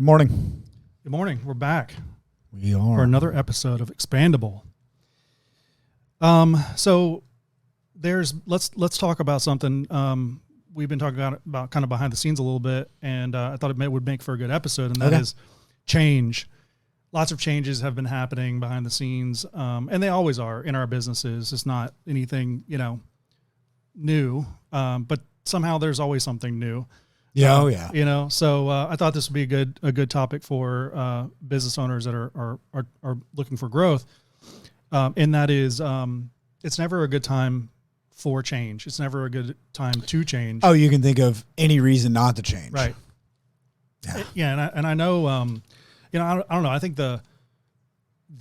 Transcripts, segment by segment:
Good morning. Good morning. We're back We are. for another episode of Expandable. So let's talk about something we've been talking about kind of behind the scenes a little bit, and I thought it would make for a good episode, and that is change. Lots of changes have been happening behind the scenes, and they always are in our businesses. It's not anything, new, but somehow there's always something new. Yeah. So I thought this would be a good topic for business owners that are looking for growth. And that is, it's never a good time for change. It's never a good time to change. Oh, you can think of any reason not to change. Right. Yeah. Yeah. And I know, I don't know. I think the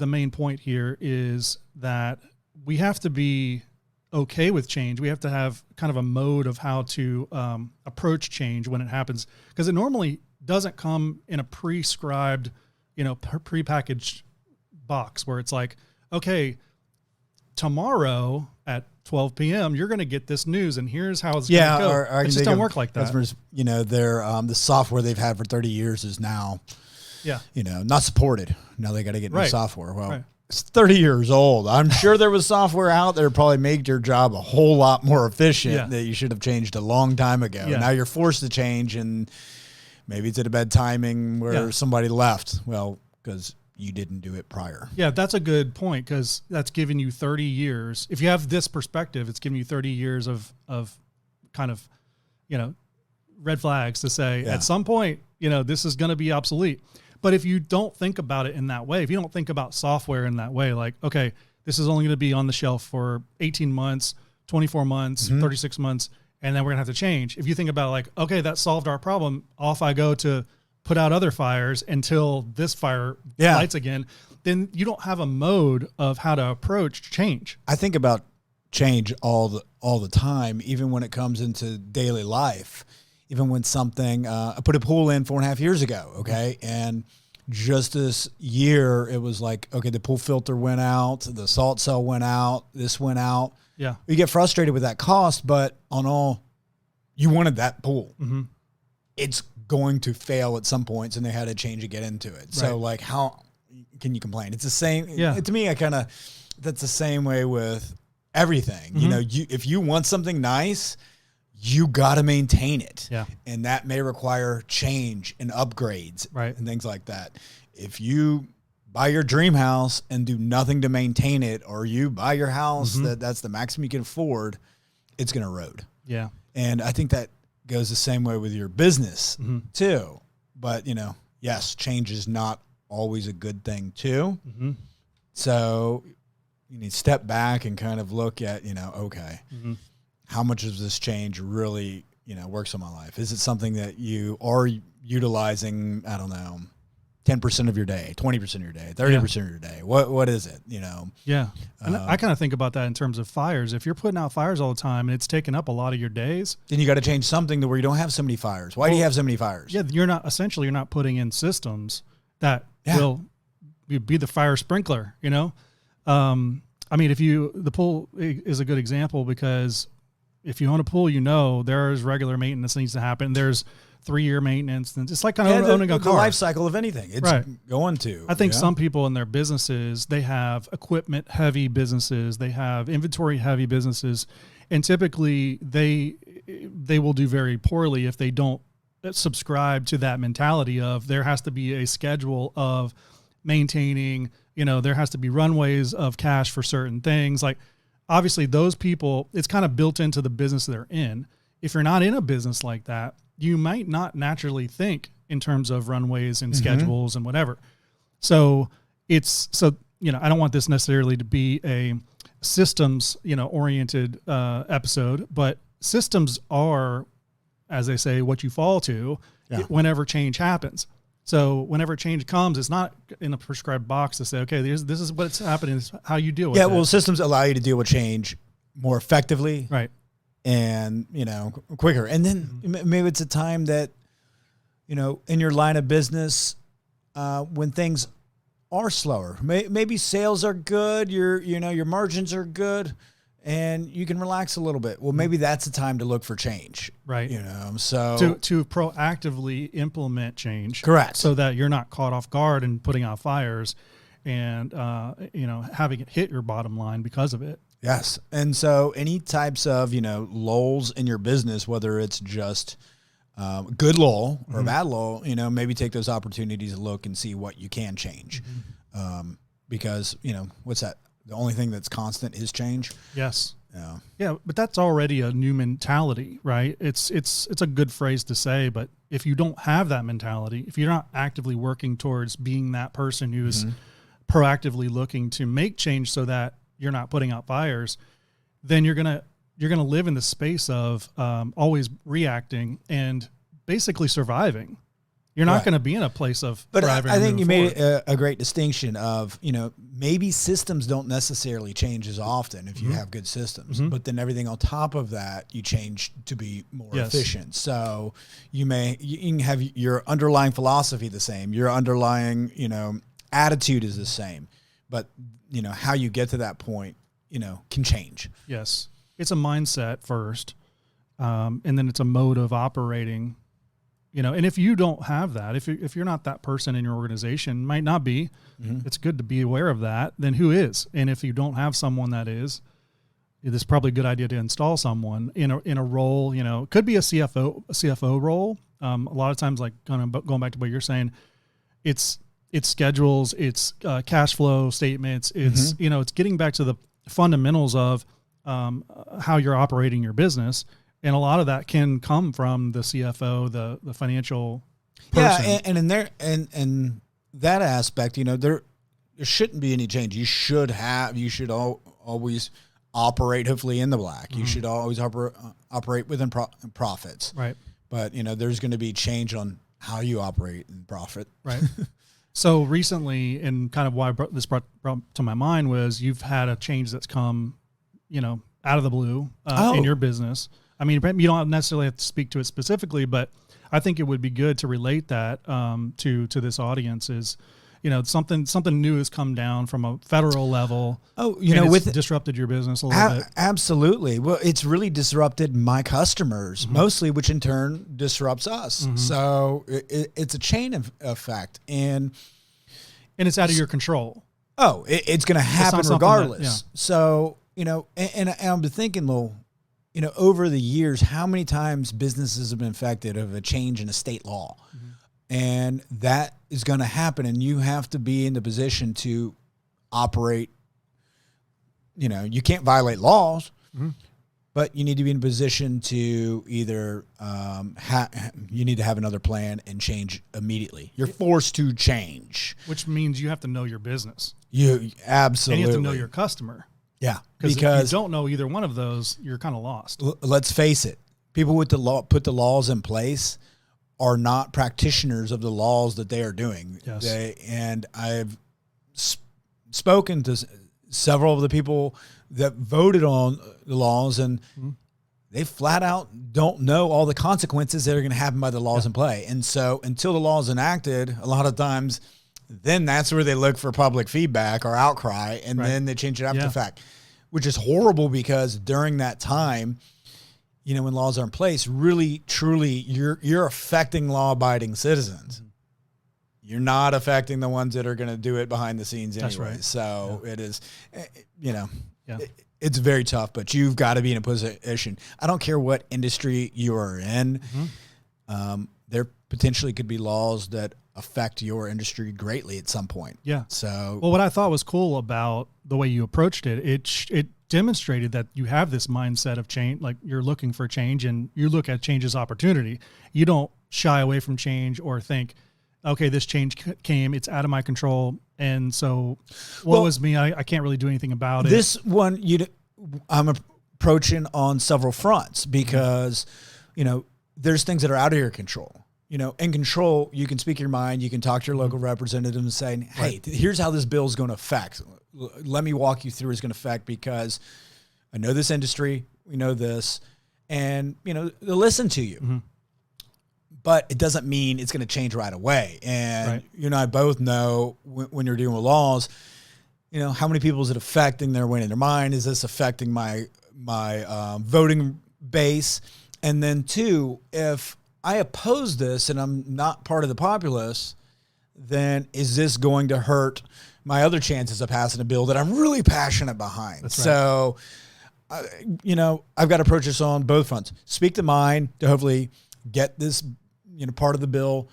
main point here is that we have to be okay with change. We have to have kind of a mode of how to approach change when it happens, because it normally doesn't come in a prescribed, prepackaged box where it's like, okay, tomorrow at 12 p.m. you're going to get this news, and here's how it's going to go. It just don't work like that. Customers, they're the software they've had for 30 years is now, yeah, not supported. Now they got to get new software. Well. Right. It's 30 years old. I'm sure there was software out there probably made your job a whole lot more efficient that you should have changed a long time ago. Yeah. Now you're forced to change, and maybe it's at a bad timing where somebody left. Well, because you didn't do it prior. Yeah, that's a good point, because that's giving you 30 years. If you have this perspective, it's giving you 30 years of kind of, red flags to say at some point, this is going to be obsolete. But if you don't think about it in that way, if you don't think about software in that way, like, okay, this is only going to be on the shelf for 18 months, 24 months, 36 months, and then we're going to have to change. If you think about it like, okay, that solved our problem, off I go to put out other fires until this fire lights again, then you don't have a mode of how to approach change. I think about change all the time, even when it comes into daily life. Even when something, I put a pool in 4.5 years ago, okay? And just this year, it was like, okay, the pool filter went out, the salt cell went out, this went out. Yeah. You get frustrated with that cost, but you wanted that pool. Mm-hmm. It's going to fail at some points, and they had to change to get into it. Right. So, like, how can you complain? It's the same. Yeah. To me, that's the same way with everything. Mm-hmm. If you want something nice, you got to maintain it. Yeah. And that may require change and upgrades and things like that. If you buy your dream house and do nothing to maintain it, or you buy your house that's the maximum you can afford, it's going to erode. Yeah. And I think that goes the same way with your business too. But, yes, change is not always a good thing too. Mm-hmm. So you need to step back and kind of look at, okay, how much of this change really, works in my life? Is it something that you are utilizing, 10% of your day, 20% of your day, 30% of your day? What is it, Yeah. And I kind of think about that in terms of fires. If you're putting out fires all the time and it's taking up a lot of your days, then you got to change something to where you don't have so many fires. Why do you have so many fires? Yeah, you're not putting in systems that will be the fire sprinkler, the pool is a good example, because if you own a pool, there's regular maintenance that needs to happen. There's 3-year maintenance. And it's like kind of owning a car. The life cycle of anything. It's going to. I think some people in their businesses, they have equipment-heavy businesses. They have inventory-heavy businesses. And typically, they will do very poorly if they don't subscribe to that mentality of there has to be a schedule of maintaining, there has to be runways of cash for certain things. Like, obviously, those people, it's kind of built into the business they're in. If you're not in a business like that, you might not naturally think in terms of runways and schedules and whatever. So I don't want this necessarily to be a systems, oriented episode, but systems are, as they say, what you fall to whenever change happens. So whenever change comes, it's not in a prescribed box to say, okay, this is what's happening, this is how you deal with it. Yeah, well, systems allow you to deal with change more effectively. Right. And, quicker. And then maybe it's a time that, in your line of business, when things are slower, maybe sales are good, your margins are good, and you can relax a little bit. Well, maybe that's the time to look for change. Right. So to proactively implement change. Correct. So that you're not caught off guard and putting out fires and, having it hit your bottom line because of it. Yes. And so any types of, lulls in your business, whether it's just good lull or bad lull, maybe take those opportunities to look and see what you can change. Because, what's that? The only thing that's constant is change. Yes. Yeah. But that's already a new mentality, right? It's a good phrase to say, but if you don't have that mentality, if you're not actively working towards being that person who is proactively looking to make change so that you're not putting out fires, then you're going to live in the space of always reacting and basically surviving. You're not going to be in a place of thriving. I think you made a great distinction of, maybe systems don't necessarily change as often if you have good systems, but then everything on top of that, you change to be more efficient. So you can have your underlying philosophy the same, your underlying, attitude is the same, but how you get to that point, can change. Yes. It's a mindset first. And then it's a mode of operating, and if you don't have that, if you're not that person in your organization, might not be, it's good to be aware of that. Then who is? And if you don't have someone that is, it's probably a good idea to install someone in a role, it could be a CFO role. A lot of times, like kind of going back to what you're saying, it's schedules, it's cash flow statements, it's, it's getting back to the fundamentals of how you're operating your business. And a lot of that can come from the CFO, the financial person. Yeah, and in there and that aspect, there shouldn't be any change. You should always operate hopefully in the black. You should always operate within profits. Right. But there's going to be change on how you operate in profit. Right. So recently, and kind of why this brought to my mind was you've had a change that's come, out of the blue in your business. I mean, you don't necessarily have to speak to it specifically, but I think it would be good to relate that to this audience. Is something new has come down from a federal level. Oh, it's disrupted your business a little bit. Absolutely. Well, it's really disrupted my customers mostly, which in turn disrupts us. So it's a chain effect, and it's out of your control. Oh, it's going to happen regardless. So and I'm thinking, well, over the years, how many times businesses have been affected of a change in a state law? And that is going to happen, and you have to be in the position to operate. You can't violate laws, but you need to be in a position to either you need to have another plan and change immediately. You're forced to change. Which means you have to know your business. You absolutely. And you have to know your customer. Yeah, because if you don't know either one of those, you're kind of lost. Let's face it. People with the law put the laws in place are not practitioners of the laws that they are doing. Yes. And I've spoken to several of the people that voted on the laws, and they flat out don't know all the consequences that are going to happen by the laws in play. And so until the law is enacted, a lot of times, then that's where they look for public feedback or outcry, and then they change it after the fact, which is horrible because during that time, when laws are in place, really, truly, you're affecting law-abiding citizens. You're not affecting the ones that are going to do it behind the scenes anyway. That's right. So it is, it's very tough, but you've got to be in a position. I don't care what industry you are in. There potentially could be laws that affect your industry greatly at some point. Yeah. So, well, what I thought was cool about the way you approached it, it demonstrated that you have this mindset of change, like you're looking for change and you look at change as opportunity. You don't shy away from change or think, okay, this change came, it's out of my control. And so what was me? I can't really do anything about it. This one, I'm approaching on several fronts because, there's things that are out of your control. In control, you can speak your mind. You can talk to your local representative and say, hey, here's how this bill is going to affect. Let me walk you through it's going to affect because I know this industry. We know this. And, they'll listen to you. But it doesn't mean it's going to change right away. And you and I both know when you're dealing with laws, how many people is it affecting? They're winning their mind. Is this affecting my voting base? And then 2, if I oppose this and I'm not part of the populace, then is this going to hurt my other chances of passing a bill that I'm really passionate behind? That's right. So, I've got to approach this on both fronts. Speak the mind to hopefully get this, part of the bill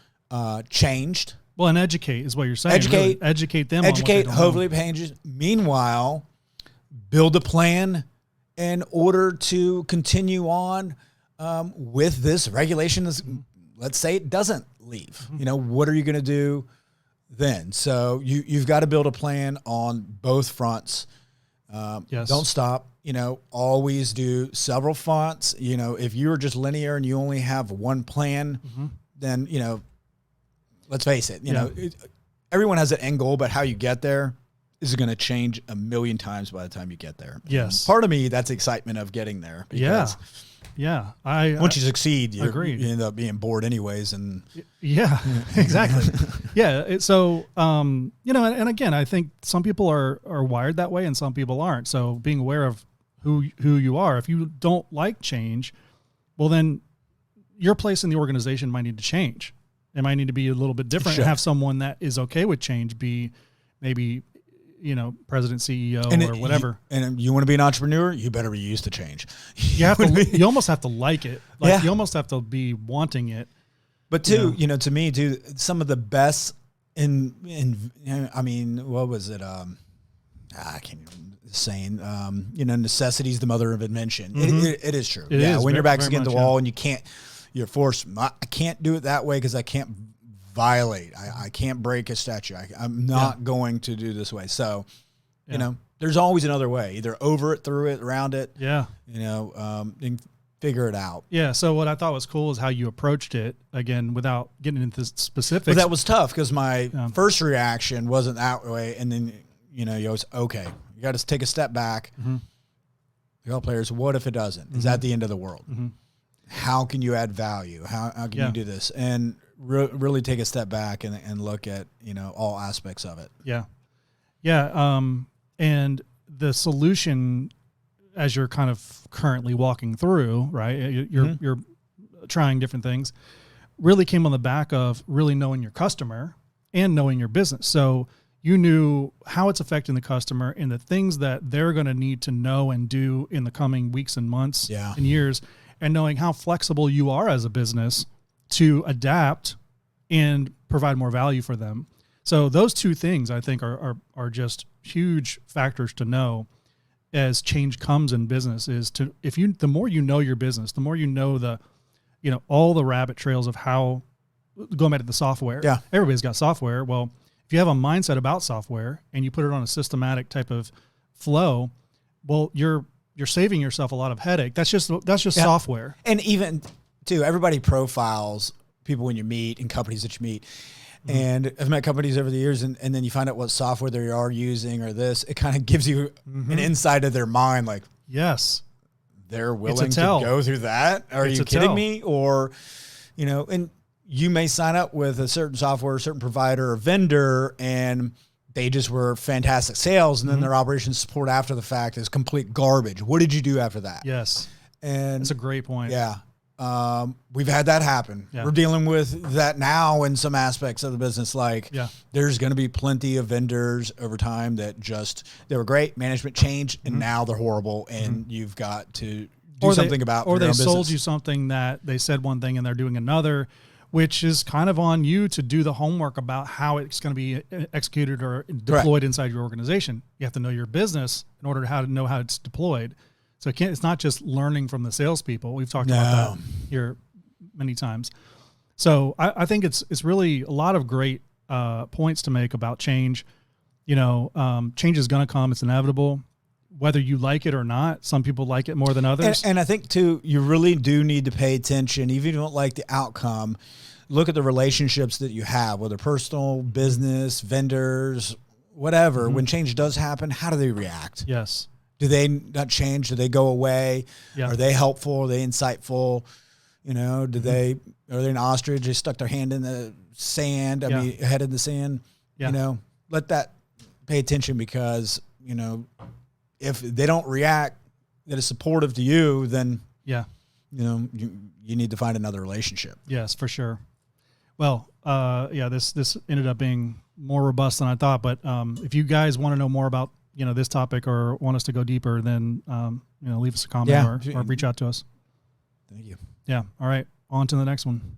changed. Well, and educate is what you're saying. Educate, really. Educate them. Educate, on hopefully it changes. Meanwhile, build a plan in order to continue on with this regulation. Let's say it doesn't leave. What are you going to do then? So you've got to build a plan on both fronts. Yes. Don't stop. Always do several fronts. If you're just linear and you only have one plan, then let's face it. Everyone has an end goal, but how you get there is going to change a million times by the time you get there. Yes. Part of me, that's the excitement of getting there. Because Yeah. once you succeed, you end up being bored anyways. And yeah, exactly. So, and again, I think some people are wired that way and some people aren't. So being aware of who you are, if you don't like change, well, then your place in the organization might need to change. It might need to be a little bit different and have someone that is okay with change be maybe, president, CEO, or whatever. And you want to be an entrepreneur, you better be used to change. You almost have to like it. You almost have to be wanting it. But to me, some of the best what was it? I can't even saying, necessity is the mother of invention. It is true. It is when your back's against the wall and you're forced, I can't do it that way because I can't violate. I can't break a statute. I'm not going to do this way. So, there's always another way, either over it, through it, around it. Yeah. And figure it out. Yeah. So what I thought was cool is how you approached it, again, without getting into specifics. But that was tough because my first reaction wasn't that way. And then, you always, okay, you got to take a step back. The players, what if it doesn't? Is that the end of the world? How can you add value? How can you do this? And really take a step back and look at, all aspects of it. Yeah. Yeah. And the solution, as you're kind of currently walking through, right? You're trying different things, really came on the back of really knowing your customer and knowing your business. So you knew how it's affecting the customer and the things that they're going to need to know and do in the coming weeks and months and years, and knowing how flexible you are as a business to adapt and provide more value for them. So those two things I think are just huge factors to know as change comes in business, is the more you know your business, the more you know all the rabbit trails of how, going back to the software. Yeah. Everybody's got software. Well, if you have a mindset about software and you put it on a systematic type of flow, well, you're saving yourself a lot of headache. That's just software. And even too, everybody profiles people when you meet and companies that you meet. And I've met companies over the years, and then you find out what software they are using or this. It kind of gives you an insight of their mind, like, yes, they're willing to go through that. Are you kidding me? Or, and you may sign up with a certain software, a certain provider or vendor, and they just were fantastic sales, and then their operations support after the fact is complete garbage. What did you do after that? Yes. And that's a great point. Yeah. We've had that happen. Yeah. We're dealing with that now in some aspects of the business. There's going to be plenty of vendors over time that they were great, management changed, and now they're horrible, and you've got to do something about it. Or they sold you something that they said one thing and they're doing another, which is kind of on you to do the homework about how it's going to be executed or deployed inside your organization. You have to know your business in order to know how it's deployed. So it's not just learning from the salespeople. We've talked about that here many times. So I think it's really a lot of great points to make about change. Change is going to come. It's inevitable, whether you like it or not. Some people like it more than others. And I think too, you really do need to pay attention. Even if you don't like the outcome, look at the relationships that you have, whether personal, business, vendors, whatever. When change does happen, how do they react? Yes. Do they not change? Do they go away? Yeah. Are they helpful? Are they insightful? Are they an ostrich? They stuck their hand in the sand. Head in the sand. Yeah. Let that pay attention because, you know, if they don't react that is supportive to you, then, yeah, you know, you need to find another relationship. Yes, for sure. Well, yeah, this ended up being more robust than I thought, but if you guys want to know more about, you know, this topic or want us to go deeper, then, you know, leave us a comment or reach out to us. Thank you. Yeah. All right. On to the next one.